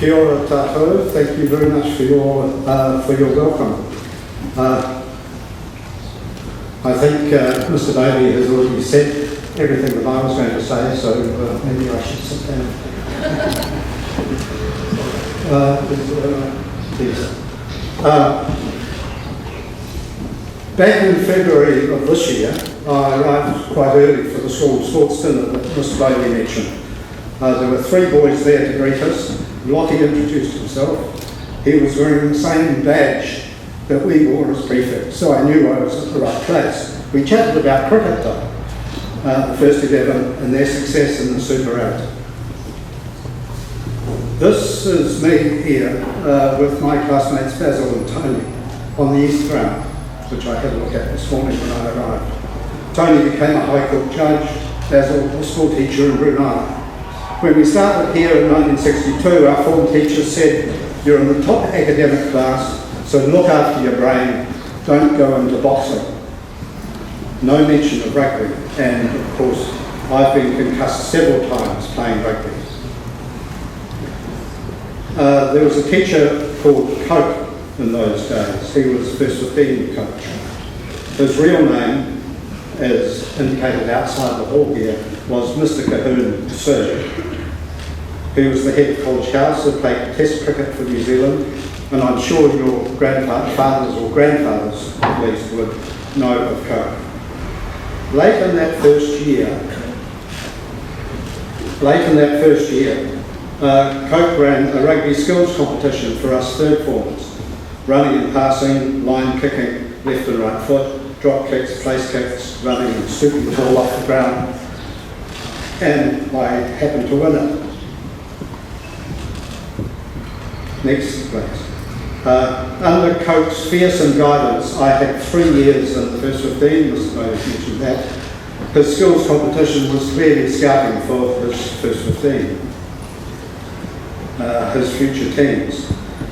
Kia ora tātou. Thank you very much for your welcome. I think Mr. Davey has already said everything that I was going to say, so maybe I should sit down. Back in February of this year, I arrived quite early for the school sports dinner that Mr. Davey mentioned. There were 3 boys there to greet us. Lottie introduced himself. He was wearing the same badge that we wore as prefects, so I knew I was at the right place. We chatted about cricket though, the first 11 and their success in the Super 8. This is me here with my classmates Basil and Tony on the East Ground, which I had a look at this morning when I arrived. Tony became a High Court judge, Basil a school teacher in Brunei. When we started here in 1962, our form teacher said, "You're in the top academic class, so look after your brain, don't go into boxing." No mention of rugby, and of course, I've been concussed several times playing rugby. There was a teacher called Coke in those days. He was first 15 coach. His real name, as indicated outside the hall here, was Mr. Cahoon Sir. He was the head of College House, who played Test cricket for New Zealand, and I'm sure your fathers or grandfathers at least would know of Coke. Late in that first year, Coke ran a rugby skills competition for us third formers, running and passing, line kicking, left and right foot, drop kicks, place kicks, running and scooping the ball off the ground, and I happened to win it. Next, please. Under Coke's fearsome guidance, I had 3 years in the first 15, Mr. Bowes mentioned that. His skills competition was clearly scouting for his first 15, his future teams.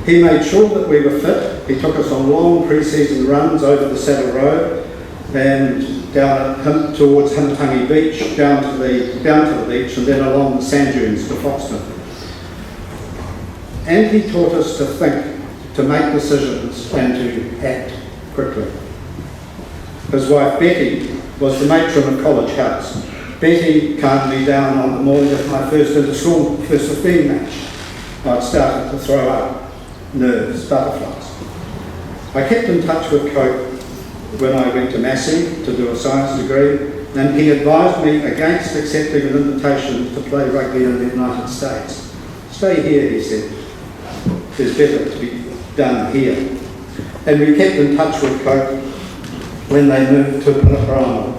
He made sure that we were fit. He took us on long pre-season runs over the Saddle Road and down towards Hinatangi Beach, down to the beach, and then along the sand dunes to Foxton. And he taught us to think, to make decisions, and to act quickly. His wife Betty was the matron of College House. Betty calmed me down on the morning of my first inter-school first 15 match. I'd started to throw up, nerves, butterflies. I kept in touch with Coke when I went to Massey to do a science degree, and he advised me against accepting an invitation to play rugby in the United States. Stay here, he said. There's better to be done here. And we kept in touch with Coke when they moved to Palaparama.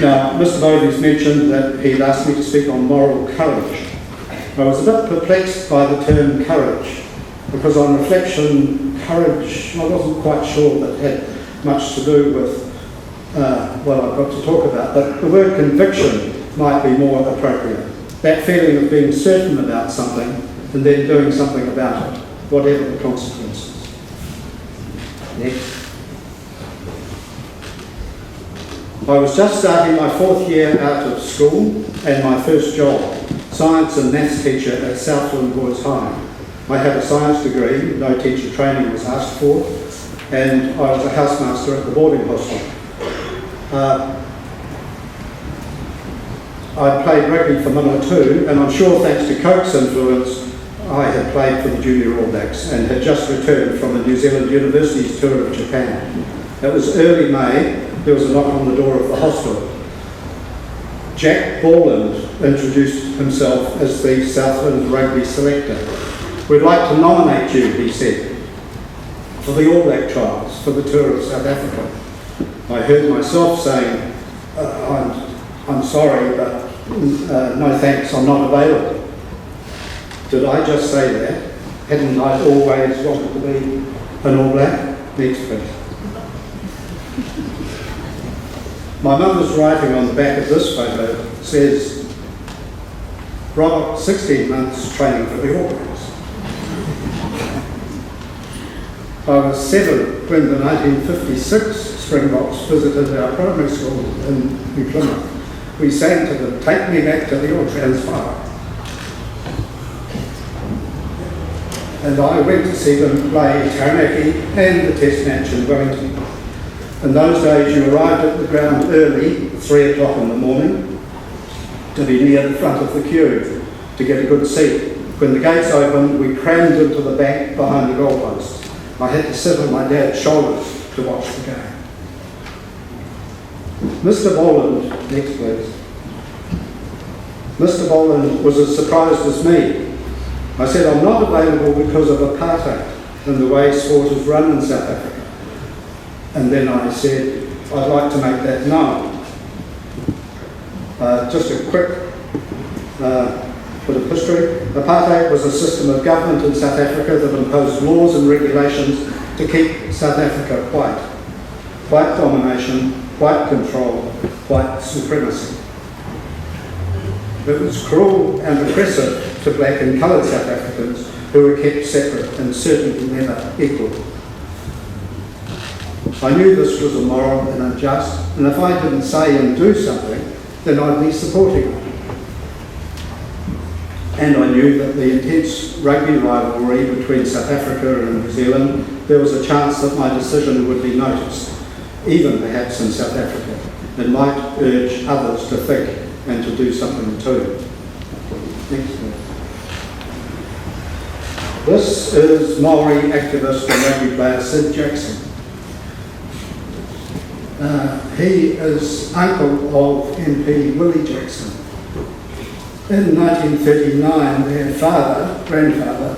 Now, Mr. Bowes mentioned that he'd asked me to speak on moral courage. I was a bit perplexed by the term courage, because on reflection, courage, I wasn't quite sure that had much to do with what I've got to talk about, but the word conviction might be more appropriate. That feeling of being certain about something and then doing something about it, whatever the consequences. Next. I was just starting my 4th year out of school and my first job, science and maths teacher at Southland Boys High. I had a science degree, no teacher training was asked for, and I was a housemaster at the boarding hostel. I played rugby for Manawatu, and I'm sure thanks to Coke's influence, I had played for the Junior All Blacks and had just returned from a New Zealand University's tour of Japan. It was early May. There was a knock on the door of the hostel. Jack Borland introduced himself as the Southland rugby selector. "We'd like to nominate you," he said, "for the All Black trials for the tour of South Africa." I heard myself saying, I'm sorry, but no thanks, I'm not available. Did I just say that? Hadn't I always wanted to be an All Black? Next, please. My mother's writing on the back of this photo says, "Robert, 16 months training for the All Blacks." I was 7 when the 1956 Springboks visited our primary school in New Plymouth. We sang to them, "Take me back to the old Transvaal." and I went to see them play Taranaki and the Test match in Wellington. In those days, you arrived at the ground early, 3 o'clock in the morning, to be near the front of the queue to get a good seat. When the gates opened, we crammed into the back behind the goalposts. I had to sit on my dad's shoulders to watch the game. Mr. Boland, next please. Mr. Boland was as surprised as me. I said, I'm not available because of apartheid and the way sport is run in South Africa. And then I said, I'd like to make that known. Just a quick bit of history. Apartheid was a system of government in South Africa that imposed laws and regulations to keep South Africa white. White domination, white control, white supremacy. It was cruel and oppressive to black and coloured South Africans who were kept separate and certainly never equal. I knew this was immoral and unjust, and if I didn't say and do something, then I'd be supporting it. And I knew that the intense rugby rivalry between South Africa and New Zealand, there was a chance that my decision would be noticed, even perhaps in South Africa, and might urge others to think and to do something too. Next slide. This is Maori activist and rugby player Sid Jackson. He is uncle of MP Willie Jackson. In 1939, their grandfather,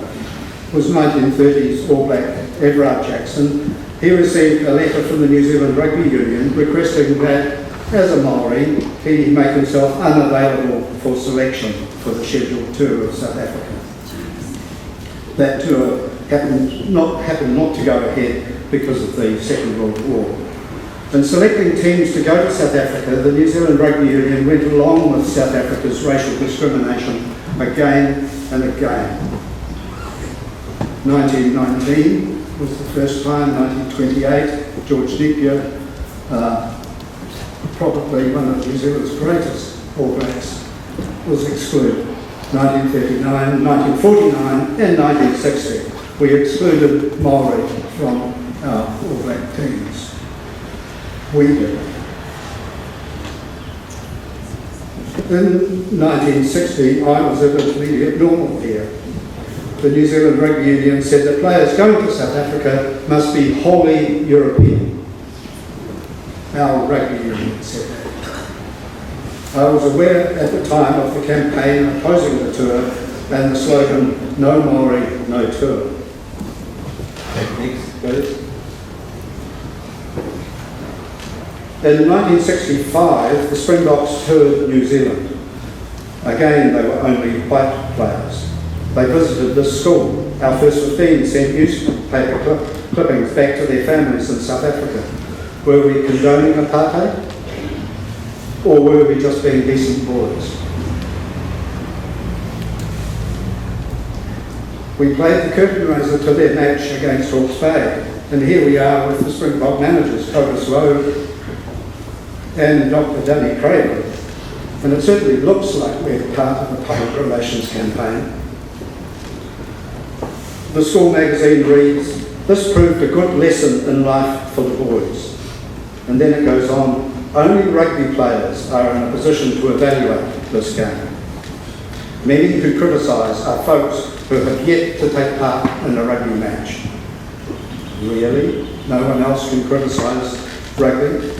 was 1930s All Black Everard Jackson. He received a letter from the New Zealand Rugby Union requesting that, as a Maori, he make himself unavailable for selection for the scheduled tour of South Africa. That tour happened not to go ahead because of the Second World War. In selecting teams to go to South Africa, the New Zealand Rugby Union went along with South Africa's racial discrimination again and again. 1919 was the first time, 1928, George Napier, probably one of New Zealand's greatest All Blacks, was excluded. 1939, 1949 and 1960, we excluded Maori from our All Black teams. We did. In 1960, I was at intermediate normal here. The New Zealand Rugby Union said that players going to South Africa must be wholly European. Our rugby union said that. I was aware at the time of the campaign opposing the tour and the slogan, "No Maori, no tour." Next, please. In 1965, the Springboks toured New Zealand. Again, they were only white players. They visited this school. Our first 15 sent newspaper clippings back to their families in South Africa. Were we condoning apartheid? Or were we just being decent boys? We played the curtain raiser to their match against Hawke's Bay. And here we are with the Springbok managers, Cobus Lowe and Dr. Danny Craven. And it certainly looks like we're part of a public relations campaign. The school magazine reads, "This proved a good lesson in life for the boys." And then it goes on, "Only rugby players are in a position to evaluate this game. Many who criticise are folks who have yet to take part in a rugby match." Really? No one else can criticise rugby?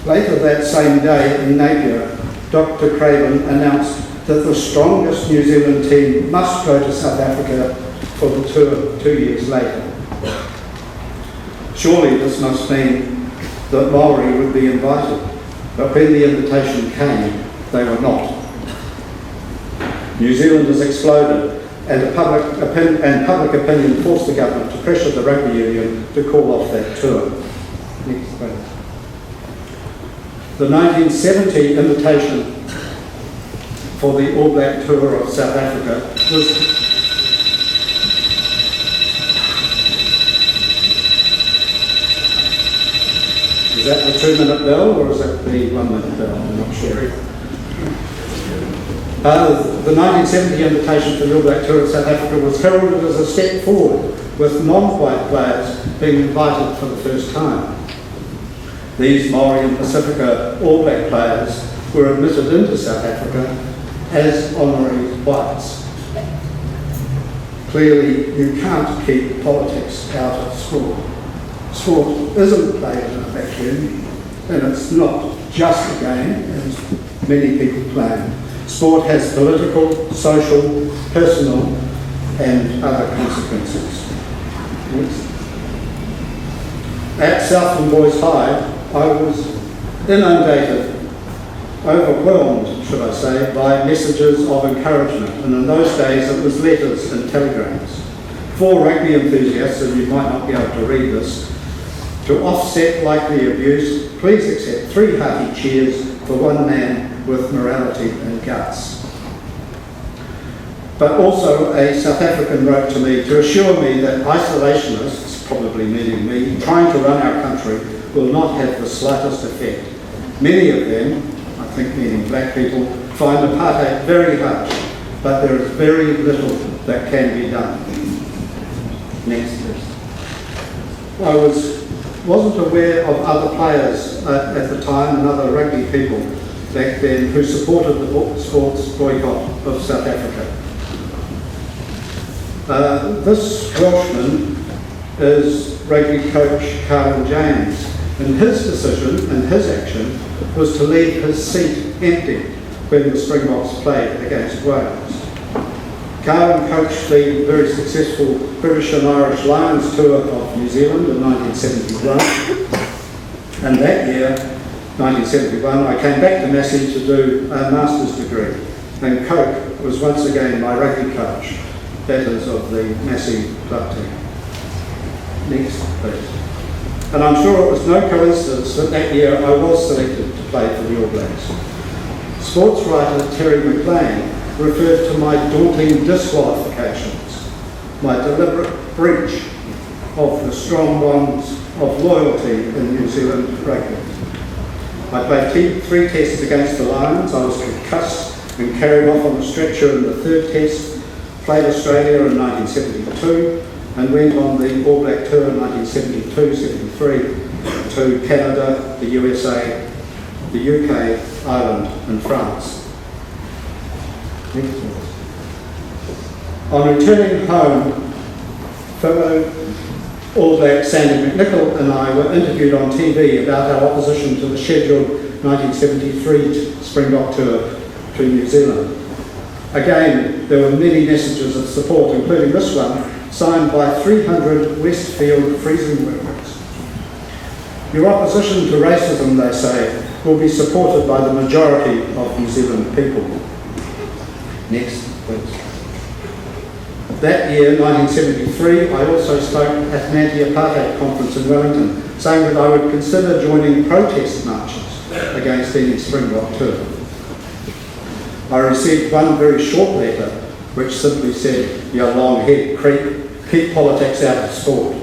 Later that same day in Napier, Dr. Craven announced that the strongest New Zealand team must go to South Africa for the tour 2 years later. Surely this must mean that Maori would be invited, but when the invitation came, they were not. New Zealand has exploded, and public opinion forced the government to pressure the rugby union to call off that tour. Next page. The 1970 invitation for the All Black tour of South Africa was Is that the 2-minute bell or is that the 1-minute bell? I'm not sure. The 1970 invitation for the All Black Tour of South Africa was heralded as a step forward, with non-white players being invited for the first time. These Maori and Pacifica All Black players were admitted into South Africa as honorary whites. Clearly, you can't keep politics out of sport. Sport isn't played in a vacuum, and it's not just a game, as many people claim. Sport has political, social, personal, and other consequences. At Southland Boys High, I was inundated, overwhelmed, should I say, by messages of encouragement. And in those days, it was letters and telegrams. For rugby enthusiasts, and you might not be able to read this, to offset likely abuse, please accept 3 hearty cheers for one man with morality and guts. But also a South African wrote to me to assure me that isolationists, probably meaning me, trying to run our country will not have the slightest effect. Many of them, I think meaning black people, find apartheid very harsh, but there is very little that can be done. Next, please. I wasn't aware of other players at the time and other rugby people back then who supported the sports boycott of South Africa. This Welshman is rugby coach Carl James, and his decision and his action was to leave his seat empty when the Springboks played against Wales. Carl coached the very successful British and Irish Lions tour of New Zealand in 1971, and that year, 1971, I came back to Massey to do a master's degree, and Coke was once again my rugby coach, that is of the Massey club team. Next, please. And I'm sure it was no coincidence that that year I was selected to play for the All Blacks. Sports writer Terry McLean referred to my daunting disqualifications, my deliberate breach of the strong bonds of loyalty in New Zealand rugby. I played 3 tests against the Lions. I was concussed and carried off on a stretcher in the 3rd test, played Australia in 1972, and went on the All Black Tour in 1972-73 to Canada, the USA, the UK, Ireland and France. On returning home, fellow All Black Sandy McNichol and I were interviewed on TV about our opposition to the scheduled 1973 Springbok tour to New Zealand. Again, there were many messages of support, including this one, signed by 300 Westfield freezing workers. Your opposition to racism, they say, will be supported by the majority of New Zealand people. Next, please. That year, 1973, I also spoke at an anti-apartheid conference in Wellington, saying that I would consider joining protest marches against any Springbok tour. I received one very short letter which simply said, "You long-haired creep, keep politics out of sport."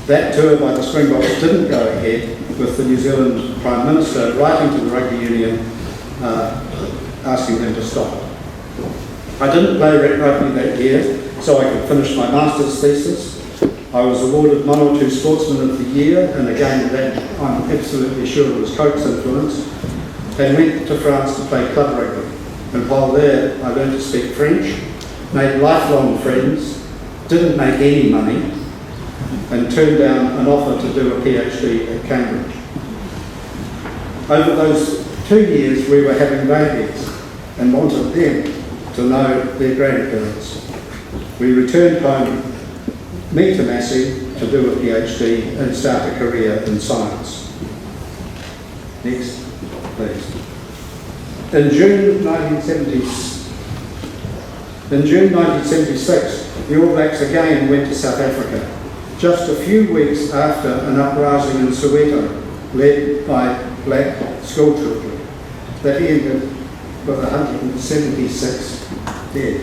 That tour by the Springboks didn't go ahead, with the New Zealand Prime Minister writing to the Rugby Union asking them to stop. I didn't play rugby that year, so I could finish my master's thesis. I was awarded 1 or 2 Sportsman of the Year, and again, that I'm absolutely sure it was Coke's influence, and went to France to play club rugby. And while there, I learned to speak French, made lifelong friends, didn't make any money, and turned down an offer to do a PhD at Cambridge. Over those 2 years, we were having babies and wanted them to know their grandparents. We returned home, me to Massey, to do a PhD and start a career in science. Next, please. In June 1976, the All Blacks again went to South Africa, just a few weeks after an uprising in Soweto led by black schoolchildren that ended with 176 dead.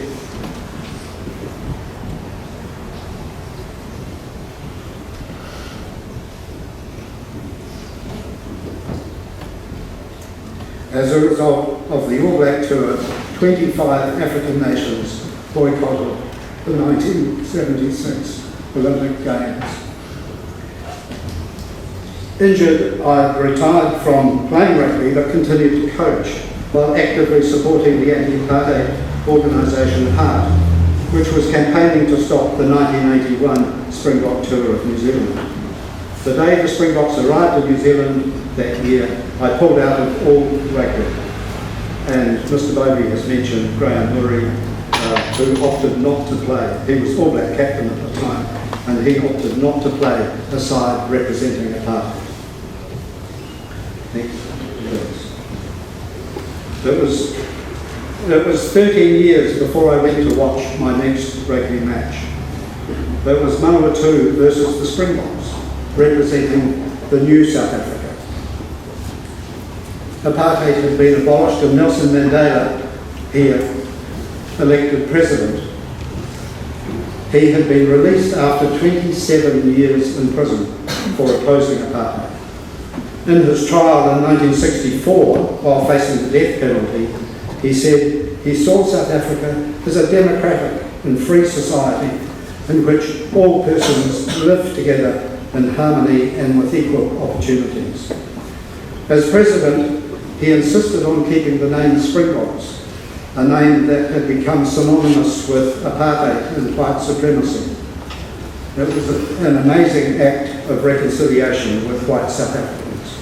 As a result of the All Black tour, 25 African nations boycotted the 1976 Olympic Games. Injured, I retired from playing rugby but continued to coach while actively supporting the anti-apartheid organisation HEART, which was campaigning to stop the 1981 Springbok tour of New Zealand. The day the Springboks arrived in New Zealand that year, I pulled out of all rugby. And Mr. Bovey has mentioned Graham Murray, who opted not to play. He was All Black captain at the time, and he opted not to play a side representing apartheid. Next, please. It was 13 years before I went to watch my next rugby match. That was Manawatu versus the Springboks, representing the new South Africa. Apartheid had been abolished and Nelson Mandela, here elected president. He had been released after 27 years in prison for opposing apartheid. In his trial in 1964, while facing the death penalty, he said he saw South Africa as a democratic and free society in which all persons live together in harmony and with equal opportunities. As president, he insisted on keeping the name Springboks, a name that had become synonymous with apartheid and white supremacy. It was an amazing act of reconciliation with white South Africans.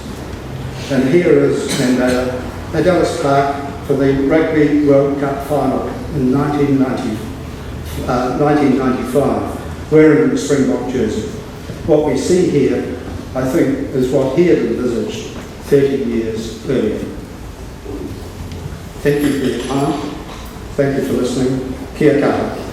And here is Mandela at Ellis Park for the Rugby World Cup final in 1995, wearing the Springbok jersey. What we see here, I think, is what he had envisaged 30 years earlier. Thank you for your time. Thank you for listening. Kia kaha.